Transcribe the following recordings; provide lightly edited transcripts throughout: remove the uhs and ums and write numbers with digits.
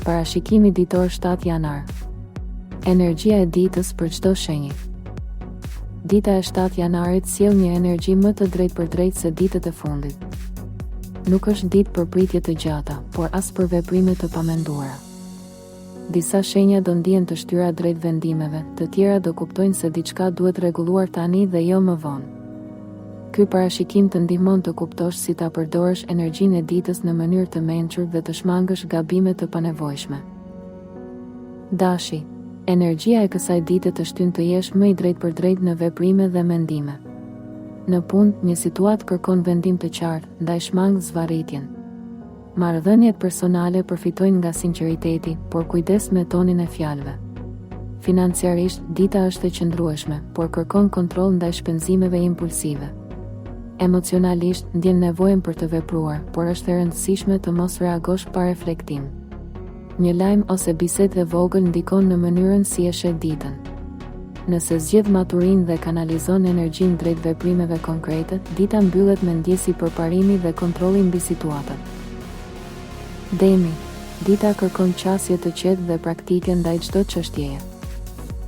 Parashikimi ditor 7 janar. Energjia e ditës për çdo shenjë. Dita e 7 janarit sjell një energji më të drejtpërdrejtë se ditët e fundit. Nuk është ditë për pritje të gjata, por as për veprime të pamenduara. Disa shenja do ndihen të shtyra drejt vendimeve, të tjera do kuptojnë se diçka duhet rregulluar tani dhe jo më vonë. Ky parashikim të ndihmon të kuptosh si ta përdorësh energjinë e ditës në mënyrë të mençur dhe të shmangësh gabime të panevojshme. Dashi, energjia e kësaj dite të shtyn të jesh më i drejtpërdrejtë në veprime dhe mendime. Në punë, një situatë kërkon vendim të qartë, ndaj shmang zvarritjen. Marrëdhëniet personale përfitojnë nga sinqeriteti, por kujdes me tonin e fjalëve. Financiarisht, dita është e qëndrueshme, por kërkon kontroll ndaj shpenzimeve impulsive. Emocionalisht, ndjen nevojën për të vepruar, por është e rëndësishme të mos reagosh pa reflektim. Një lajm ose bisedë e vogël ndikon në mënyrën si e sheh ditën. Nëse zgjedh maturinë dhe kanalizon energjinë drejt veprimeve konkrete, dita mbyllet me ndjesi përparimi dhe kontrolli mbi situatat. Demi, dita kërkon qasje të qetë dhe praktike ndaj çdo çështjeje.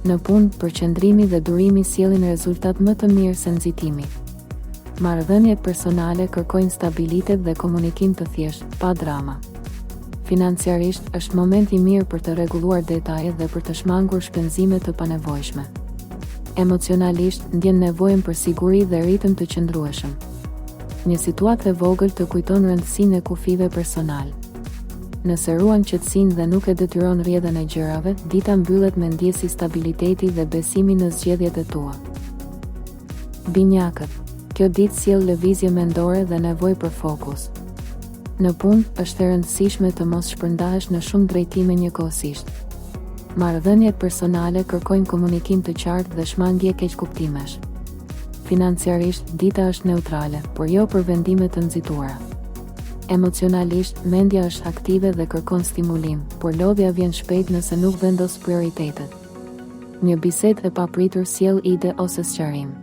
Në punë, përqendrimi dhe durimi sjellin rezultat më të mirë se nxitimi. Marrëdhëniet personale kërkojnë stabilitet dhe komunikim të thjeshtë, pa drama. Financiarisht, është moment i mirë për të rregulluar detajet dhe për të shmangur shpenzime të panevojshme. Emocionalisht, ndjen nevojën për siguri dhe ritëm të qëndrueshëm. Një situatë e vogël të kujton rëndësinë e kufive personal. Nëse ruan qetësinë dhe nuk e detyron rrjedhën e gjërave, dita mbyllet me ndjesi stabiliteti dhe besimi në zgjedhjet e tua. Binjakët, kjo ditë sjell lëvizje mendore dhe nevojë për fokus. Në punë, është e rëndësishme të mos shpërndahesh në shumë drejtime njëkohësisht. Marrëdhëniet personale kërkojnë komunikim të qartë dhe shmangje keqkuptimesh. Financiarisht, dita është neutrale, por jo për vendime të nxituara. Emocionalisht, mendja është aktive dhe kërkon stimulim, por lodhja vjen shpejt nëse nuk vendos prioritetet. Një bisedë e papritur sjell ide ose sqarim.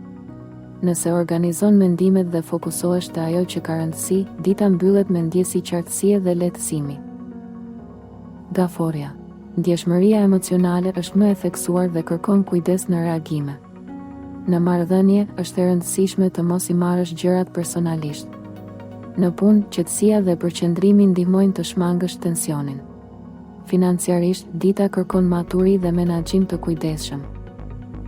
Nëse organizon mendimet dhe fokusohesh te ajo që ka rëndësi, dita mbyllet me ndjesi qartësie dhe lehtësimi. Gaforja. Ndjeshmëria emocionale është më e theksuar dhe kërkon kujdes në reagime. Në marrëdhënie, është e rëndësishme të mos i marrësh gjërat personalisht. Në punë, qetësia dhe përqendrimi ndihmojnë të shmangësh tensionin. Financiarisht, dita kërkon maturi dhe menaxhim të kujdesshëm.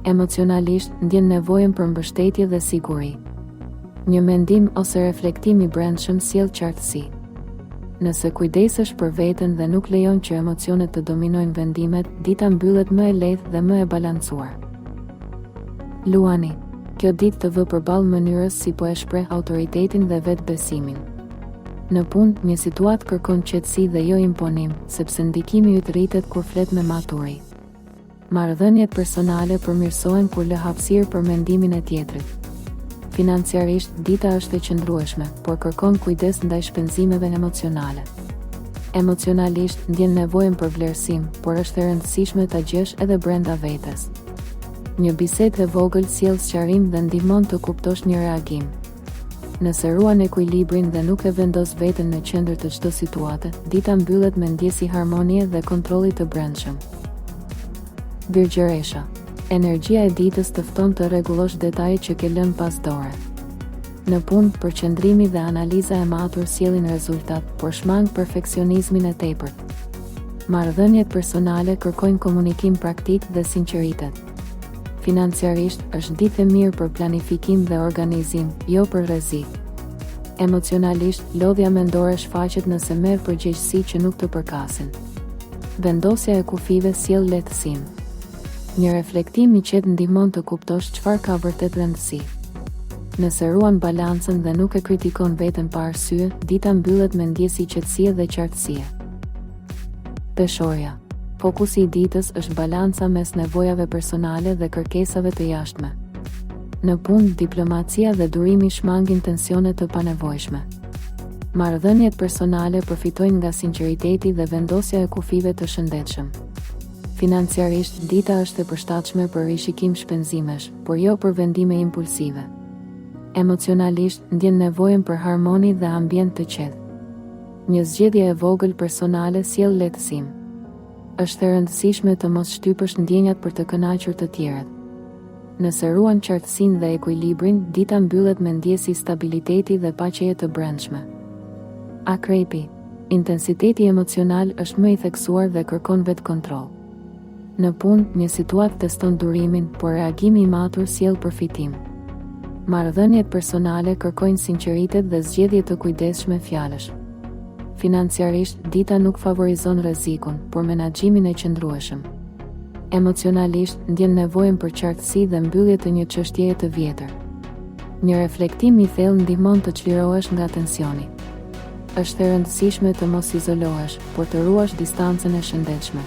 Emocionalisht, ndjen nevojën për mbështetje dhe siguri. Një mendim ose reflektim i brendshëm sjell qartësi. Nëse kujdesesh për veten dhe nuk lejon që emocionet të dominojnë vendimet, dita mbyllet më e lehtë dhe më e balancuar. Luani. Kjo ditë të vë përballë mënyrës si po e shpreh autoritetin dhe vetbesimin. Në punë, një situatë kërkon qetësi dhe jo imponim, sepse ndikimi yt rritet kur flet me maturi. Marrëdhëniet personale përmirësohen kur lë hapësirë për mendimin e tjetrit. Financiarisht, dita është e qëndrueshme, por kërkon kujdes ndaj shpenzimeve emocionale. Emocionalisht, ndjen nevojën për vlerësim, por është e rëndësishme ta gjesh edhe brenda vetes. Një bisedë e vogël sjell sqarim dhe ndihmon të kuptosh një reagim. Nëse ruan ekuilibrin dhe nuk e vendos veten në qendër të çdo situate, dita mbyllet me ndjesi harmonie dhe kontrolli të brendshëm. Birgjëresha. Energjia e ditës të fton të rregullosh detajet që ke lënë pas dore. Në punë, përqendrimi dhe analiza e matur sjellin rezultat, por shmang perfeksionizmin e tepërt. Marrëdhëniet personale kërkojnë komunikim praktik dhe sinqeritet. Financiarisht, është ditë e mirë për planifikim dhe organizim, jo për rrezik. Emocionalisht, lodhja mendore shfaqet nëse merr përgjegjësi që nuk të përkasin. Vendosja e kufive sjell lehtësim. Një reflektim i qetë ndihmon të kuptosh çfarë ka vërtet rëndësi. Nëse ruan balancën dhe nuk e kritikon veten pa arsye, dita mbyllet me ndjesi qetësie dhe qartësie. Peshorja. Fokusi i ditës është balanca mes nevojave personale dhe kërkesave të jashtme. Në punë, diplomacia dhe durimi shmangin tensione të panevojshme. Marrëdhëniet personale përfitojnë nga sinqeriteti dhe vendosja e kufive të shëndetshëm. Financiarisht, dita është e përshtatshme për rishikim shpenzimesh, por jo për vendime impulsive. Emocionalisht, ndjen nevojën për harmoni dhe ambient të qetë. Një zgjedhje e vogël personale sjell lehtësim. Është e rëndësishme të mos shtypësh ndjenjat për të kënaqur të tjerët. Nëse ruan qartësinë dhe ekuilibrin, dita mbyllet me ndjesë stabiliteti dhe paqeje të brendshme. Akrepi. Intensiteti emocional është më i theksuar dhe kërkon vetë kontroll. Në punë, një situatë teston durimin, por reagimi i matur sjell përfitim. Marrëdhëniet personale kërkojnë sinqeritet dhe zgjedhje të kujdesshme fjalësh. Financiarisht, dita nuk favorizon rrezikun, por menaxhimin e qëndrueshëm. Emocionalisht, ndjen nevojën për qartësi dhe mbyllje të një çështjeje të vjetër. Një reflektim i thellë ndihmon të çlirohesh nga tensioni. Është e rëndësishme të mos izolohesh, por të ruash distancën e shëndetshme.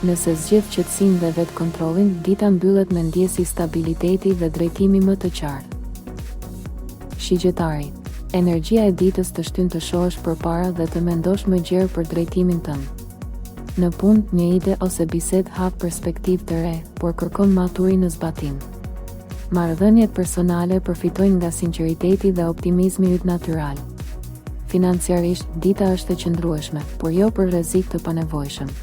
Nëse zgjedh qetësinë dhe vetë kontrollin, dita mbyllet me ndjesë stabiliteti dhe drejtimi më të qartë. Shigjetari. Energjia e ditës të shtyn të shohësh përpara dhe të mendosh më gjerë për drejtimin tënd. Në punë, një ide ose bisedë hap perspektivë të re, por kërkon maturi në zbatim. Marrëdhëniet personale përfitojnë nga sinqeriteti dhe optimizmi yt natyral. Financiarisht, dita është e qëndrueshme, por jo për rrezik të panevojshëm.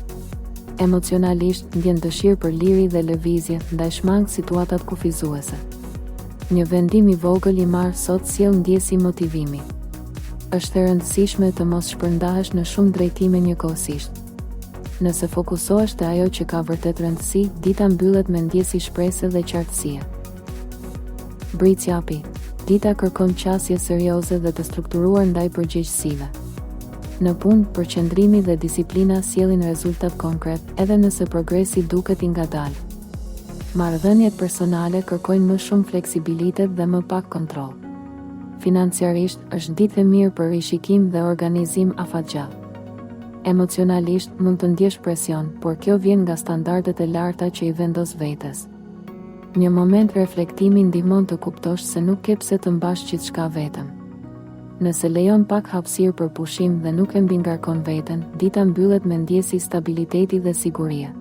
Emocionalisht, ndjen dëshirë për liri dhe lëvizje, ndaj shmang situatat kufizuese. Një vendim i vogël i marrë sot sjell ndjesi motivimi. Është e rëndësishme të mos shpërndahesh në shumë drejtime njëkohësisht. Nëse fokusohesh te ajo që ka vërtet rëndësi, dita mbyllet me ndjesi shpresë dhe qartësie. Britsjapi. Dita kërkon qasje serioze dhe të strukturuar ndaj përgjegjësive. Në punë, përqendrimi dhe disiplina sjellin rezultat konkret, edhe nëse progresi duket i ngadalë. Marrëdhëniet personale kërkojnë më shumë fleksibilitet dhe më pak kontroll. Financiarisht, është ditë e mirë për rishikim dhe organizim afatgjat. Emocionalisht, mund të ndjesh presion, por kjo vjen nga standardet e larta që i vendos vetes. Një moment reflektimi ndihmon të kuptosh se nuk ke pse të mbash gjithçka vetëm. Nëse lejon pak hapësirë për pushim dhe nuk e mbi ngarkon veten, dita mbyllet me ndjesi stabiliteti dhe sigurie.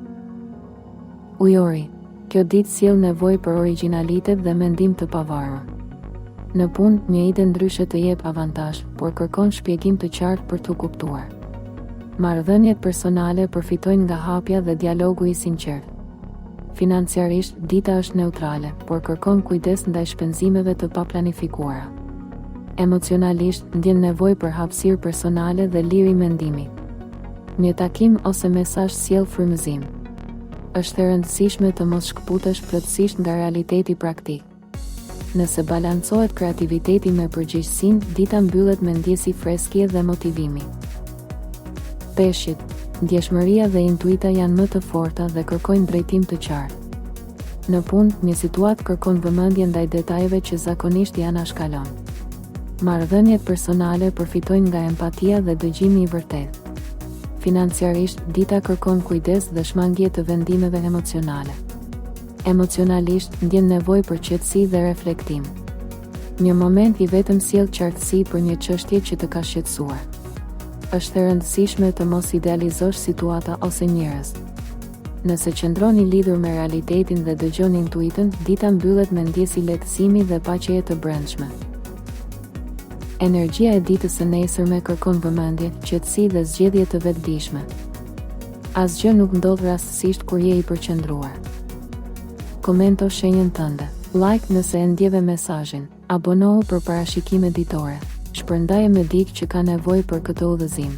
Ujori. Kjo ditë sjell nevojë për origjinalitet dhe mendim të pavarur. Në punë, një ide ndryshe të jep avantazh, por kërkon shpjegim të qartë për t'u kuptuar. Marrëdhëniet personale përfitojnë nga hapja dhe dialogu i sinqert. Financiarisht, dita është neutrale, por kërkon kujdes ndaj shpenzimeve të paplanifikuara. Emocionalisht, ndjen nevojë për hapësirë personale dhe liri mendimi. Një takim ose mesazh sjell frymëzim. Është e rëndësishme të mos shkëputesh plotësisht nga realiteti praktik. Nëse balancohet kreativiteti me përgjegjësinë, dita mbyllet me ndjesi freskëje dhe motivimi. Peshqit. Ndjeshmëria dhe intuita janë më të forta dhe kërkojnë drejtim të qartë. Në punë, një situatë kërkon vëmendje ndaj detajeve që zakonisht janë ashkalon. Marrëdhëniet personale përfitojnë nga empatia dhe dëgjimi i vërtetë. Financiarisht, dita kërkon kujdes dhe shmangje të vendimeve emocionale. Emocionalisht, ndjen nevojë për qetësi dhe reflektim. Një moment i vetëm sjell qartësi për një çështje që të ka shqetësuar. Është e rëndësishme të mos idealizosh situata ose njerëz. Nëse qëndroni lidhur me realitetin dhe dëgjon intuitën, dita mbyllet me ndjesi lehtësimi dhe paqeje të brendshme. Energjia e ditës së nesërme kërkon vëmendje, qetësi dhe zgjedhje të vetëdijshme. Asgjë nuk ndodh rastësisht kur je i përqendruar. Komento shenjën tënde. Like nëse e ndjeve mesazhin. Abonohu për parashikime ditore. Shpërndaje me dikë që ka nevojë për këtë udhëzim.